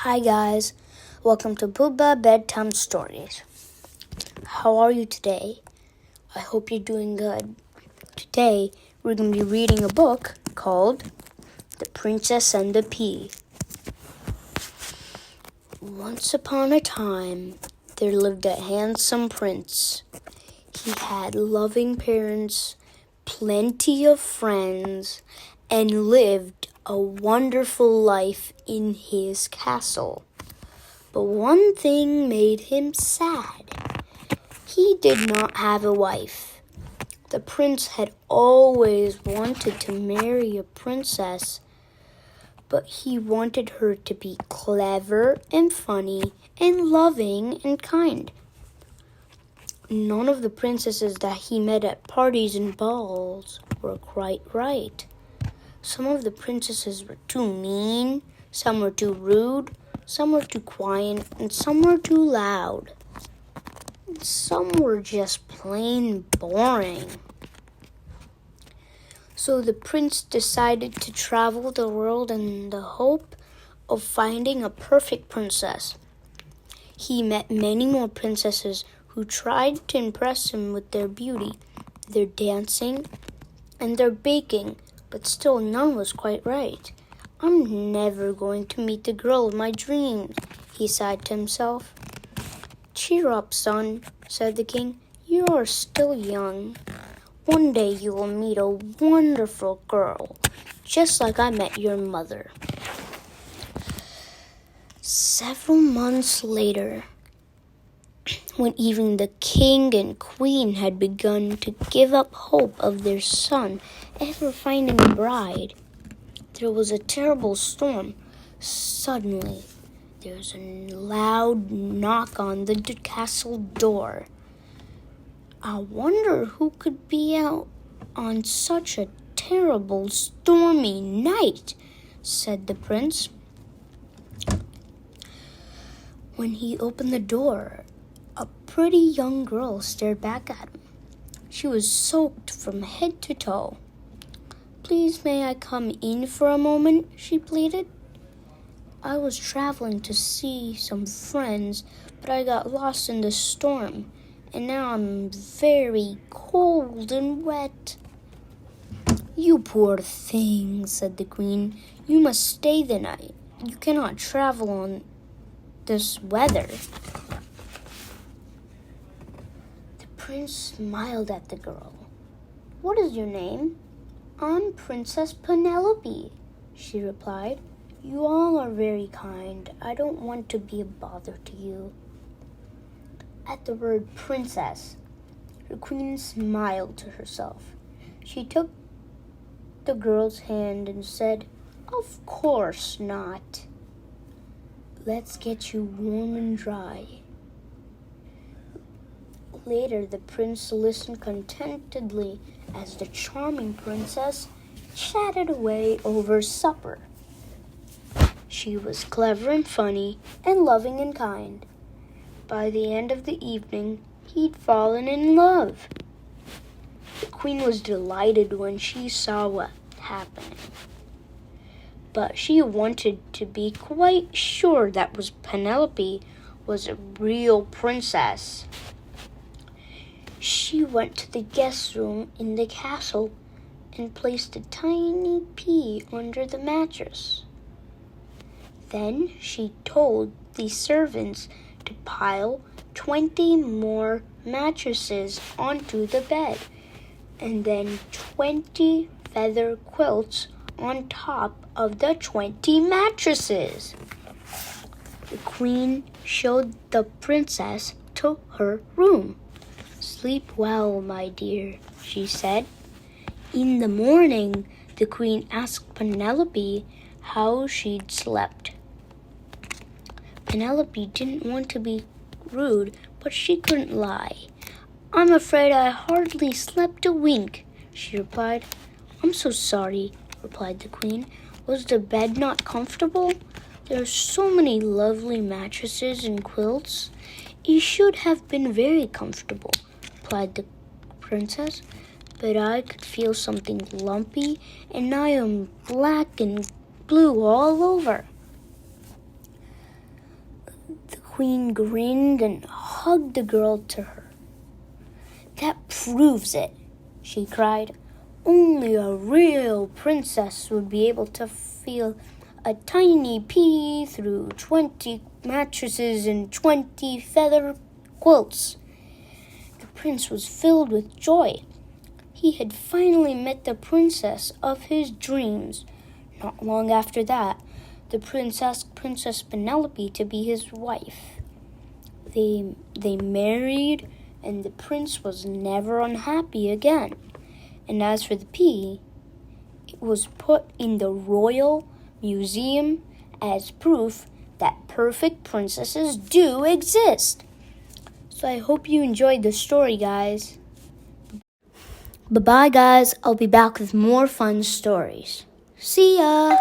Hi guys, welcome to Bubba Bedtime Stories. How are you today? I hope you're doing good. Today we're going to be reading a book called The Princess and the Pea. Once upon a time, there lived a handsome prince. He had loving parents, plenty of friends, and lived a wonderful life in his castle. But one thing made him sad. He did not have a wife. The prince had always wanted to marry a princess, but he wanted her to be clever and funny and loving and kind. None of the princesses that he met at parties and balls were quite right. Some of the princesses were too mean, some were too rude, some were too quiet, and some were too loud. Some were just plain boring. So the prince decided to travel the world in the hope of finding a perfect princess. He met many more princesses who tried to impress him with their beauty, their dancing, and their baking, but still none was quite right. I'm never going to meet the girl of my dreams, he sighed to himself. Cheer up, son, said the king. You are still young. One day you will meet a wonderful girl, just like I met your mother. Several months later, when even the king and queen had begun to give up hope of their son ever finding a bride, there was a terrible storm. Suddenly, there was a loud knock on the castle door. I wonder who could be out on such a terrible stormy night, said the prince. When he opened the door, a pretty young girl stared back at him. She was soaked from head to toe. Please, may I come in for a moment? She pleaded. I was traveling to see some friends, but I got lost in the storm, and now I'm very cold and wet. You poor thing, said the queen. You must stay the night. You cannot travel on this weather. The prince smiled at the girl. What is your name? I'm Princess Penelope, she replied. You all are very kind. I don't want to be a bother to you. At the word princess, the queen smiled to herself. She took the girl's hand and said, Of course not. Let's get you warm and dry. Later, the prince listened contentedly as the charming princess chatted away over supper. She was clever and funny and loving and kind. By the end of the evening, he'd fallen in love. The queen was delighted when she saw what happened, but she wanted to be quite sure that Penelope was a real princess. She went to the guest room in the castle and placed a tiny pea under the mattress. Then she told the servants to pile 20 more mattresses onto the bed, and then 20 feather quilts on top of the 20 mattresses. The queen showed the princess to her room. Sleep well, my dear, she said. In the morning, the queen asked Penelope how she'd slept. Penelope didn't want to be rude, but she couldn't lie. I'm afraid I hardly slept a wink, she replied. I'm so sorry, replied the queen. Was the bed not comfortable? There are so many lovely mattresses and quilts. It should have been very comfortable, replied the princess, but I could feel something lumpy, and I am black and blue all over. queen grinned and hugged the girl to her. "That proves it," she cried. "Only a real princess would be able to feel a tiny pea through 20 mattresses and 20 feather quilts." The prince was filled with joy. He had finally met the princess of his dreams. Not long after that, the prince asked Princess Penelope to be his wife. They married, and the prince was never unhappy again. And as for the pea, it was put in the royal museum as proof that perfect princesses do exist. So I hope you enjoyed the story, guys. Bye-bye, guys. I'll be back with more fun stories. See ya!